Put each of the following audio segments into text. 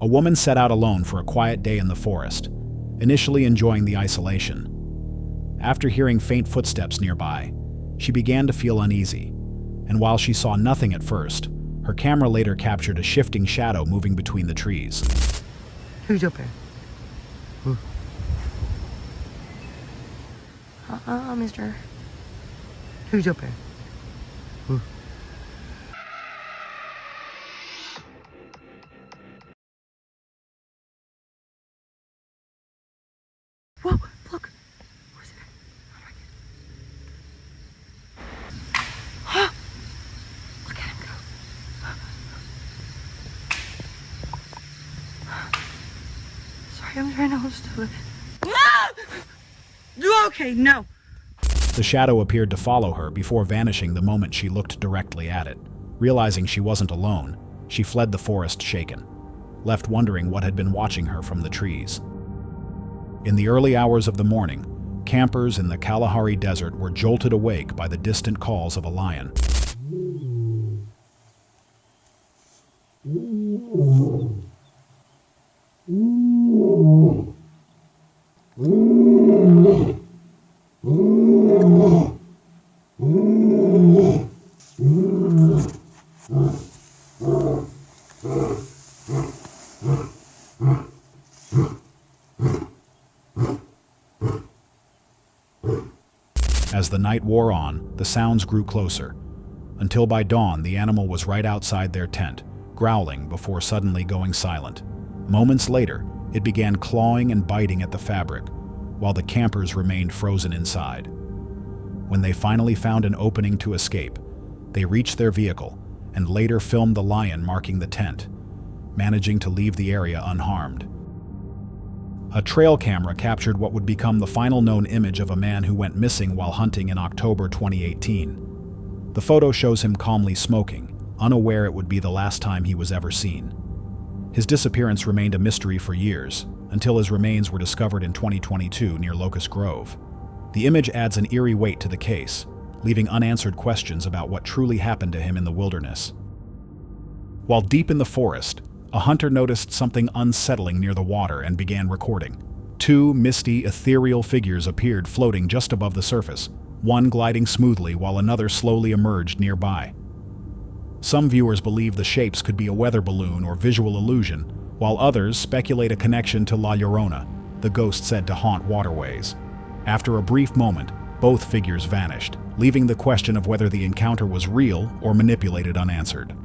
A woman set out alone for a quiet day in the forest, initially enjoying the isolation. After hearing faint footsteps nearby, she began to feel uneasy, and while she saw nothing at first, her camera later captured a shifting shadow moving between the trees. Who's up there? Mister. Who's up there? Whoa, look. Where's it at? Oh my God. Look at him go. Sorry, I'm trying to hold still. No! Okay, no. The shadow appeared to follow her before vanishing the moment she looked directly at it. Realizing she wasn't alone, she fled the forest shaken, left wondering what had been watching her from the trees. In the early hours of the morning, campers in the Kalahari Desert were jolted awake by the distant calls of a lion. As the night wore on, the sounds grew closer, until by dawn the animal was right outside their tent, growling before suddenly going silent. Moments later, it began clawing and biting at the fabric, while the campers remained frozen inside. When they finally found an opening to escape, they reached their vehicle and later filmed the lion marking the tent, managing to leave the area unharmed. A trail camera captured what would become the final known image of a man who went missing while hunting in October 2018. The photo shows him calmly smoking, unaware it would be the last time he was ever seen. His disappearance remained a mystery for years, until his remains were discovered in 2022 near Locust Grove. The image adds an eerie weight to the case, leaving unanswered questions about what truly happened to him in the wilderness. While deep in the forest, a hunter noticed something unsettling near the water and began recording. Two misty, ethereal figures appeared floating just above the surface, one gliding smoothly while another slowly emerged nearby. Some viewers believe the shapes could be a weather balloon or visual illusion, while others speculate a connection to La Llorona, the ghost said to haunt waterways. After a brief moment, both figures vanished, leaving the question of whether the encounter was real or manipulated unanswered.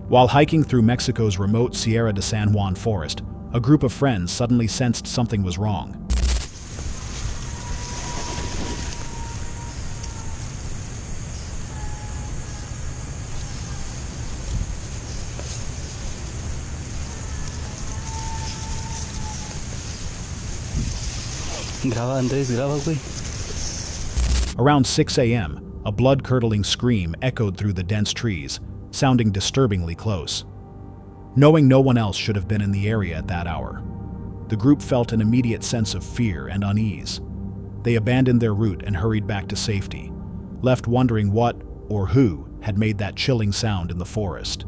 While hiking through Mexico's remote Sierra de San Juan forest, a group of friends suddenly sensed something was wrong. Graba, Andrés, graba, güey. Around 6 a.m., a blood-curdling scream echoed through the dense trees, sounding disturbingly close. Knowing no one else should have been in the area at that hour, the group felt an immediate sense of fear and unease. They abandoned their route and hurried back to safety, left wondering what or who had made that chilling sound in the forest.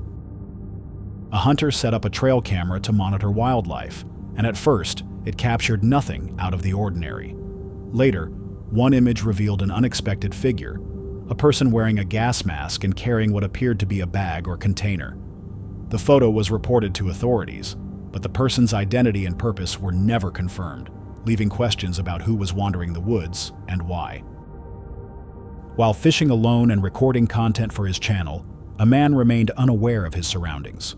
A hunter set up a trail camera to monitor wildlife, and at first, it captured nothing out of the ordinary. Later, one image revealed an unexpected figure, a person wearing a gas mask and carrying what appeared to be a bag or container. The photo was reported to authorities, but the person's identity and purpose were never confirmed, leaving questions about who was wandering the woods and why. While fishing alone and recording content for his channel, a man remained unaware of his surroundings.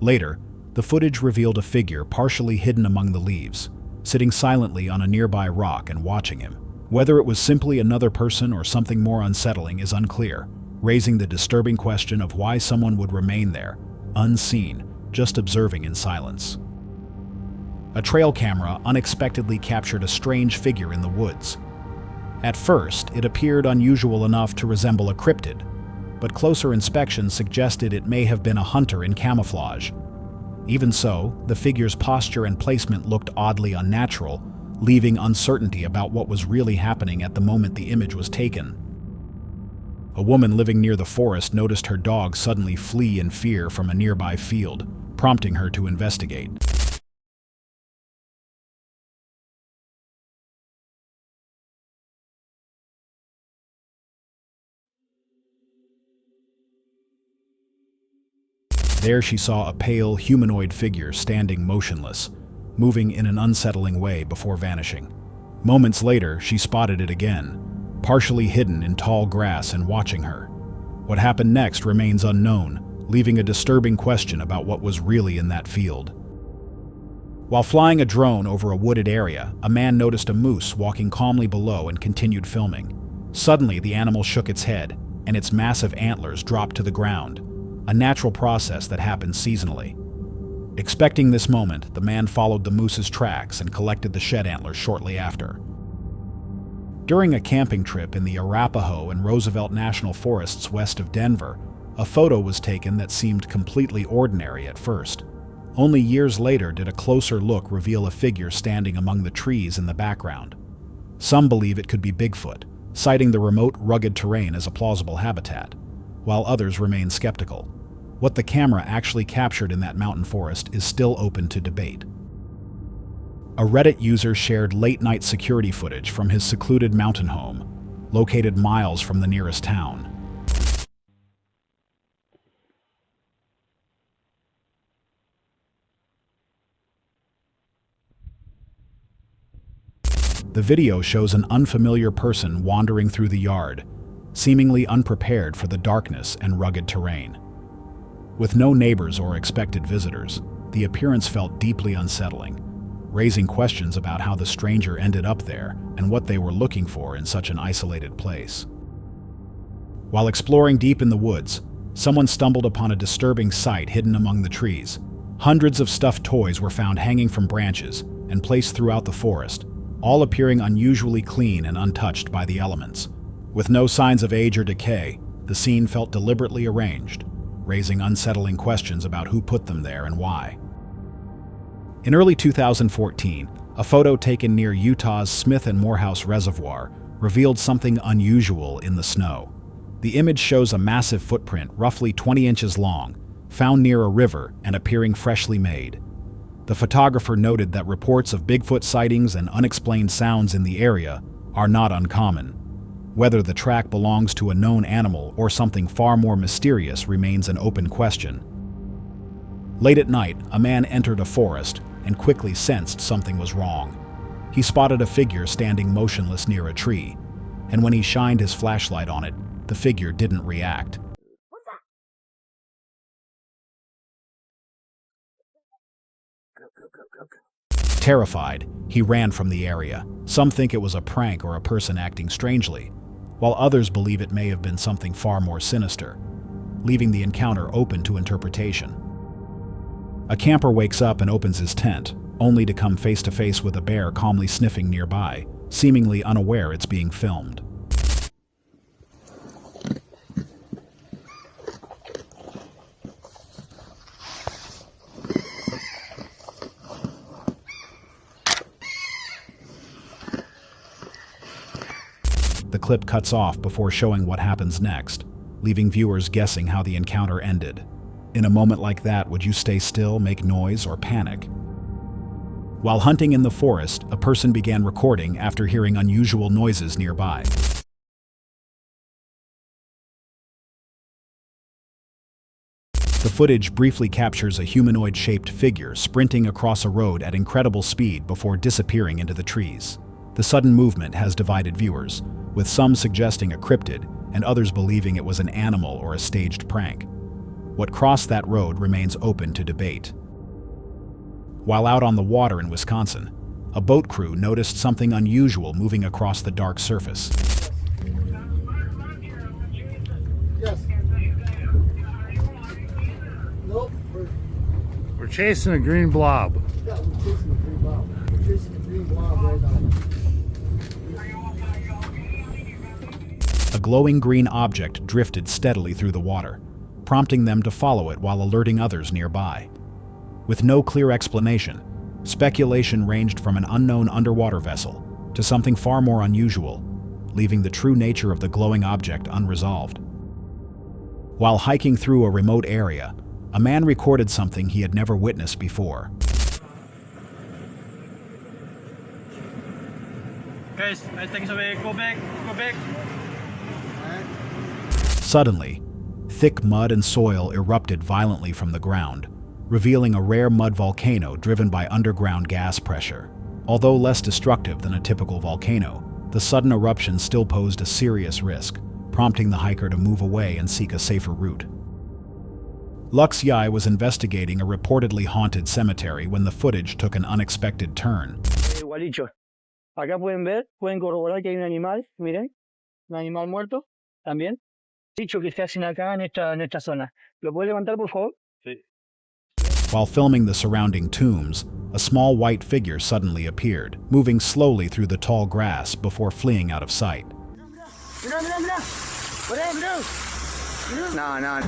Later, the footage revealed a figure partially hidden among the leaves, sitting silently on a nearby rock and watching him. Whether it was simply another person or something more unsettling is unclear, raising the disturbing question of why someone would remain there, unseen, just observing in silence. A trail camera unexpectedly captured a strange figure in the woods. At first, it appeared unusual enough to resemble a cryptid, but closer inspection suggested it may have been a hunter in camouflage. Even so, the figure's posture and placement looked oddly unnatural, leaving uncertainty about what was really happening at the moment the image was taken. A woman living near the forest noticed her dog suddenly flee in fear from a nearby field, prompting her to investigate. There she saw a pale, humanoid figure standing motionless, moving in an unsettling way before vanishing. Moments later, she spotted it again, partially hidden in tall grass and watching her. What happened next remains unknown, leaving a disturbing question about what was really in that field. While flying a drone over a wooded area, a man noticed a moose walking calmly below and continued filming. Suddenly, the animal shook its head, and its massive antlers dropped to the ground, a natural process that happens seasonally. Expecting this moment, the man followed the moose's tracks and collected the shed antlers shortly after. During a camping trip in the Arapahoe and Roosevelt National Forests west of Denver, a photo was taken that seemed completely ordinary at first. Only years later did a closer look reveal a figure standing among the trees in the background. Some believe it could be Bigfoot, citing the remote, rugged terrain as a plausible habitat, while others remain skeptical. What the camera actually captured in that mountain forest is still open to debate. A Reddit user shared late-night security footage from his secluded mountain home, located miles from the nearest town. The video shows an unfamiliar person wandering through the yard, seemingly unprepared for the darkness and rugged terrain. With no neighbors or expected visitors, the appearance felt deeply unsettling, raising questions about how the stranger ended up there and what they were looking for in such an isolated place. While exploring deep in the woods, someone stumbled upon a disturbing sight hidden among the trees. Hundreds of stuffed toys were found hanging from branches and placed throughout the forest, all appearing unusually clean and untouched by the elements. With no signs of age or decay, the scene felt deliberately arranged, raising unsettling questions about who put them there and why. In early 2014, a photo taken near Utah's Smith and Morehouse Reservoir revealed something unusual in the snow. The image shows a massive footprint roughly 20 inches long, found near a river and appearing freshly made. The photographer noted that reports of Bigfoot sightings and unexplained sounds in the area are not uncommon. Whether the track belongs to a known animal or something far more mysterious remains an open question. Late at night, a man entered a forest and quickly sensed something was wrong. He spotted a figure standing motionless near a tree, and when he shined his flashlight on it, the figure didn't react. Terrified, he ran from the area. Some think it was a prank or a person acting strangely, while others believe it may have been something far more sinister, leaving the encounter open to interpretation. A camper wakes up and opens his tent, only to come face to face with a bear calmly sniffing nearby, seemingly unaware it's being filmed. The clip cuts off before showing what happens next, leaving viewers guessing how the encounter ended. In a moment like that, would you stay still, make noise, or panic? While hunting in the forest, a person began recording after hearing unusual noises nearby. The footage briefly captures a humanoid-shaped figure sprinting across a road at incredible speed before disappearing into the trees. The sudden movement has divided viewers, with some suggesting a cryptid and others believing it was an animal or a staged prank. What crossed that road remains open to debate. While out on the water in Wisconsin, a boat crew noticed something unusual moving across the dark surface. Yes. Nope. We're chasing a green blob. Yeah, we're chasing the green blob. We're chasing the green blob right now. A glowing green object drifted steadily through the water, prompting them to follow it while alerting others nearby. With no clear explanation, speculation ranged from an unknown underwater vessel to something far more unusual, leaving the true nature of the glowing object unresolved. While hiking through a remote area, a man recorded something he had never witnessed before. Guys, I think so. Go back, go back. Suddenly, thick mud and soil erupted violently from the ground, revealing a rare mud volcano driven by underground gas pressure. Although less destructive than a typical volcano, the sudden eruption still posed a serious risk, prompting the hiker to move away and seek a safer route. Lux Yai was investigating a reportedly haunted cemetery when the footage took an unexpected turn. Igualito. Acá pueden ver, pueden corroborar que hay un animal, miren, un animal muerto, también. Dicho que se hacen acá en esta zona. ¿Lo puede levantar, por favor? Sí. While filming the surrounding tombs, a small white figure suddenly appeared, moving slowly through the tall grass before fleeing out of sight. Mirá, mirá, mirá. Mirá, mirá. No, no,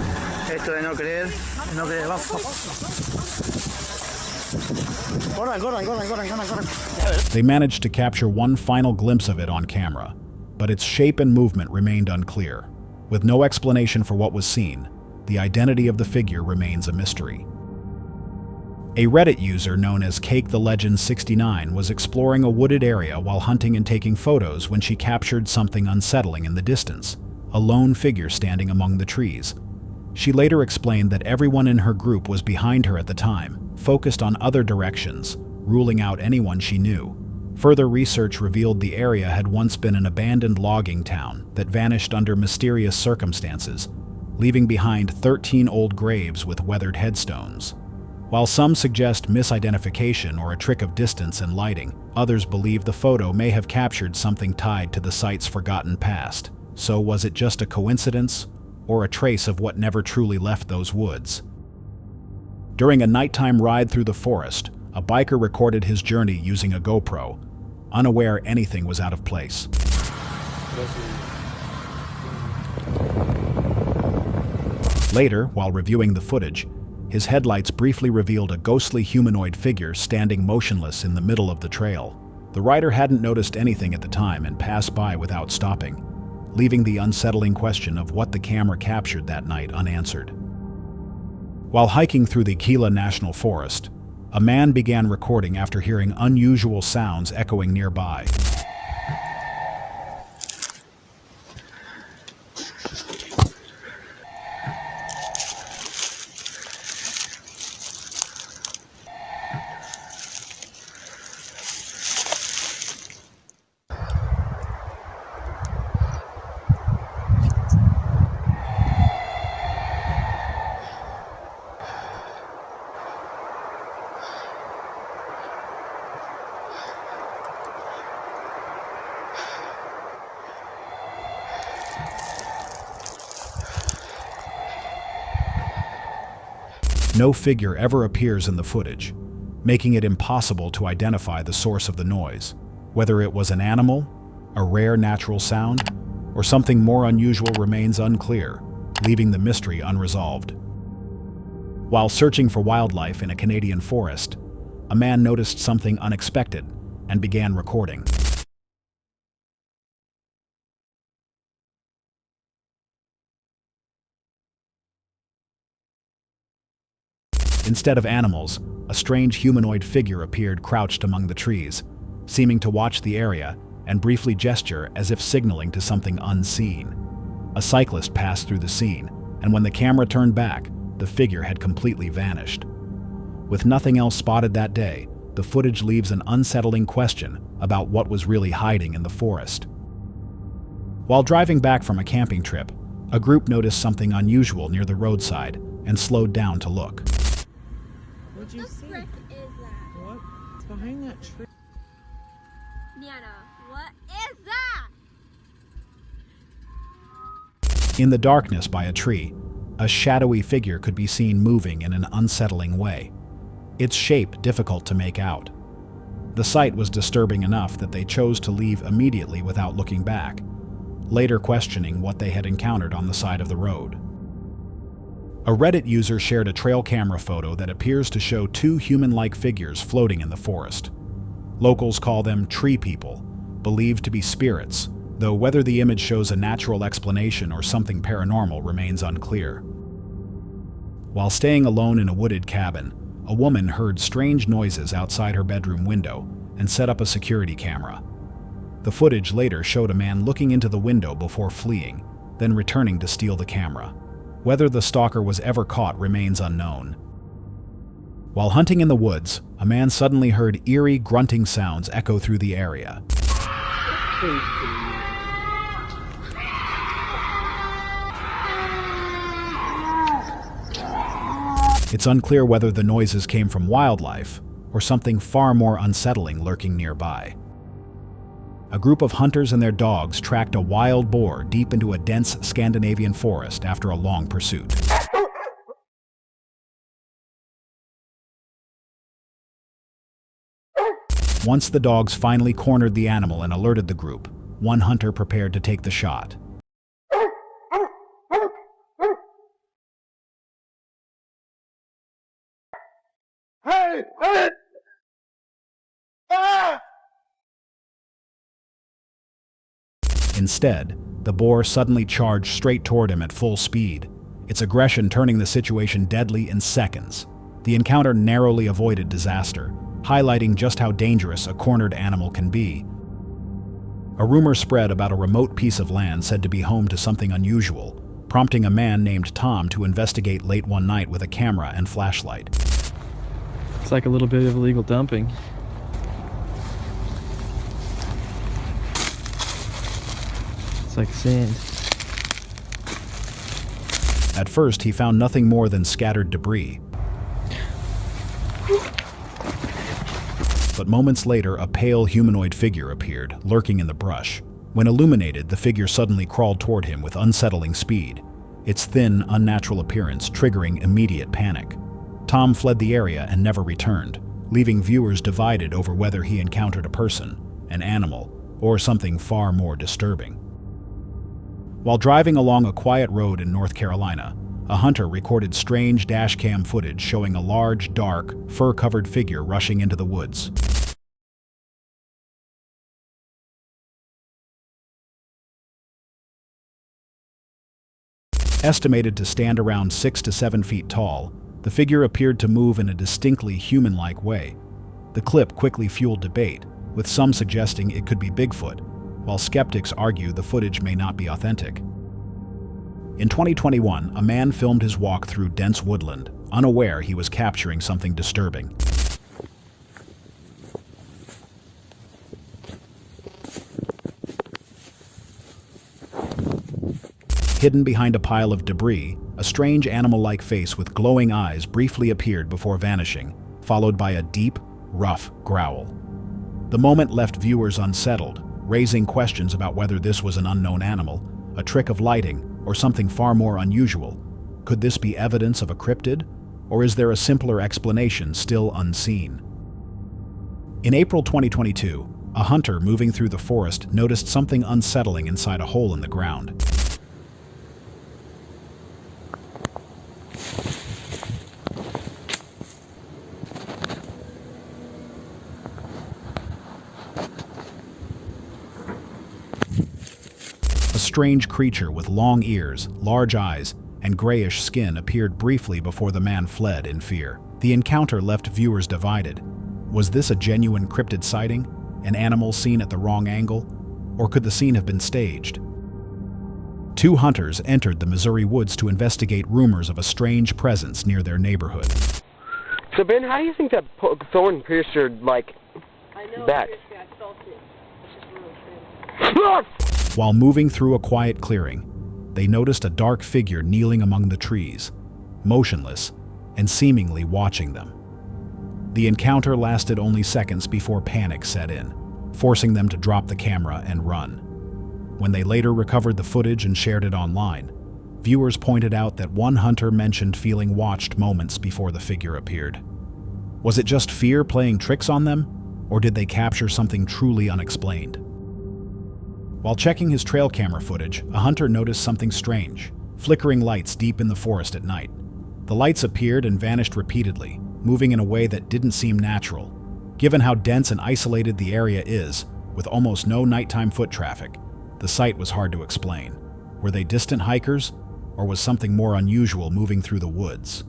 esto de no creer, vamos. Corran. They managed to capture one final glimpse of it on camera, but its shape and movement remained unclear. With no explanation for what was seen, the identity of the figure remains a mystery. A Reddit user known as Cake the Legend 69 was exploring a wooded area while hunting and taking photos when she captured something unsettling in the distance, a lone figure standing among the trees. She later explained that everyone in her group was behind her at the time, focused on other directions, ruling out anyone she knew. Further research revealed the area had once been an abandoned logging town that vanished under mysterious circumstances, leaving behind 13 old graves with weathered headstones. While some suggest misidentification or a trick of distance and lighting, others believe the photo may have captured something tied to the site's forgotten past. So was it just a coincidence, or a trace of what never truly left those woods? During a nighttime ride through the forest, a biker recorded his journey using a GoPro, unaware anything was out of place. Later, while reviewing the footage, his headlights briefly revealed a ghostly humanoid figure standing motionless in the middle of the trail. The rider hadn't noticed anything at the time and passed by without stopping, leaving the unsettling question of what the camera captured that night unanswered. While hiking through the Kila National Forest, a man began recording after hearing unusual sounds echoing nearby. No figure ever appears in the footage, making it impossible to identify the source of the noise, whether it was an animal, a rare natural sound, or something more unusual remains unclear, leaving the mystery unresolved. While searching for wildlife in a Canadian forest, a man noticed something unexpected and began recording. Instead of animals, a strange humanoid figure appeared crouched among the trees, seeming to watch the area and briefly gesture as if signaling to something unseen. A cyclist passed through the scene, and when the camera turned back, the figure had completely vanished. With nothing else spotted that day, the footage leaves an unsettling question about what was really hiding in the forest. While driving back from a camping trip, a group noticed something unusual near the roadside and slowed down to look. What'd you see? What the frick is that? What? It's behind that tree. Niana, what is that? In the darkness by a tree, a shadowy figure could be seen moving in an unsettling way, its shape difficult to make out. The sight was disturbing enough that they chose to leave immediately without looking back, later questioning what they had encountered on the side of the road. A Reddit user shared a trail camera photo that appears to show two human-like figures floating in the forest. Locals call them tree people, believed to be spirits, though whether the image shows a natural explanation or something paranormal remains unclear. While staying alone in a wooded cabin, a woman heard strange noises outside her bedroom window and set up a security camera. The footage later showed a man looking into the window before fleeing, then returning to steal the camera. Whether the stalker was ever caught remains unknown. While hunting in the woods, a man suddenly heard eerie grunting sounds echo through the area. It's unclear whether the noises came from wildlife or something far more unsettling lurking nearby. A group of hunters and their dogs tracked a wild boar deep into a dense Scandinavian forest after a long pursuit. Once the dogs finally cornered the animal and alerted the group, one hunter prepared to take the shot. Hey! Hey! Ah! Instead, the boar suddenly charged straight toward him at full speed, its aggression turning the situation deadly in seconds. The encounter narrowly avoided disaster, highlighting just how dangerous a cornered animal can be. A rumor spread about a remote piece of land said to be home to something unusual, prompting a man named Tom to investigate late one night with a camera and flashlight. It's like a little bit of illegal dumping. It's like sand. At first, he found nothing more than scattered debris. But moments later, a pale humanoid figure appeared, lurking in the brush. When illuminated, the figure suddenly crawled toward him with unsettling speed, its thin, unnatural appearance triggering immediate panic. Tom fled the area and never returned, leaving viewers divided over whether he encountered a person, an animal, or something far more disturbing. While driving along a quiet road in North Carolina, a hunter recorded strange dashcam footage showing a large, dark, fur-covered figure rushing into the woods. Estimated to stand around 6 to 7 feet tall, the figure appeared to move in a distinctly human-like way. The clip quickly fueled debate, with some suggesting it could be Bigfoot, while skeptics argue the footage may not be authentic. In 2021, a man filmed his walk through dense woodland, unaware he was capturing something disturbing. Hidden behind a pile of debris, a strange animal-like face with glowing eyes briefly appeared before vanishing, followed by a deep, rough growl. The moment left viewers unsettled, raising questions about whether this was an unknown animal, a trick of lighting, or something far more unusual. Could this be evidence of a cryptid, or is there a simpler explanation still unseen? In April 2022, a hunter moving through the forest noticed something unsettling inside a hole in the ground. A strange creature with long ears, large eyes, and grayish skin appeared briefly before the man fled in fear. The encounter left viewers divided. Was this a genuine cryptid sighting, an animal seen at the wrong angle, or could the scene have been staged? Two hunters entered the Missouri woods to investigate rumors of a strange presence near their neighborhood. So Ben, how do you think that thorn pierced your, back? I felt it. It's just really thin. While moving through a quiet clearing, they noticed a dark figure kneeling among the trees, motionless and seemingly watching them. The encounter lasted only seconds before panic set in, forcing them to drop the camera and run. When they later recovered the footage and shared it online, viewers pointed out that one hunter mentioned feeling watched moments before the figure appeared. Was it just fear playing tricks on them, or did they capture something truly unexplained? While checking his trail camera footage, a hunter noticed something strange, flickering lights deep in the forest at night. The lights appeared and vanished repeatedly, moving in a way that didn't seem natural. Given how dense and isolated the area is, with almost no nighttime foot traffic, the sight was hard to explain. Were they distant hikers, or was something more unusual moving through the woods?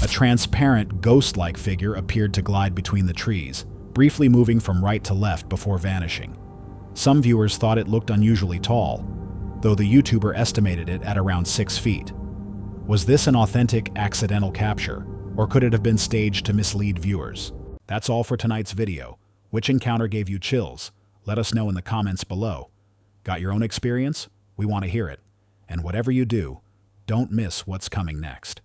A transparent, ghost-like figure appeared to glide between the trees, briefly moving from right to left before vanishing. Some viewers thought it looked unusually tall, though the YouTuber estimated it at around 6 feet. Was this an authentic, accidental capture, or could it have been staged to mislead viewers? That's all for tonight's video. Which encounter gave you chills? Let us know in the comments below. Got your own experience? We want to hear it. And whatever you do, don't miss what's coming next.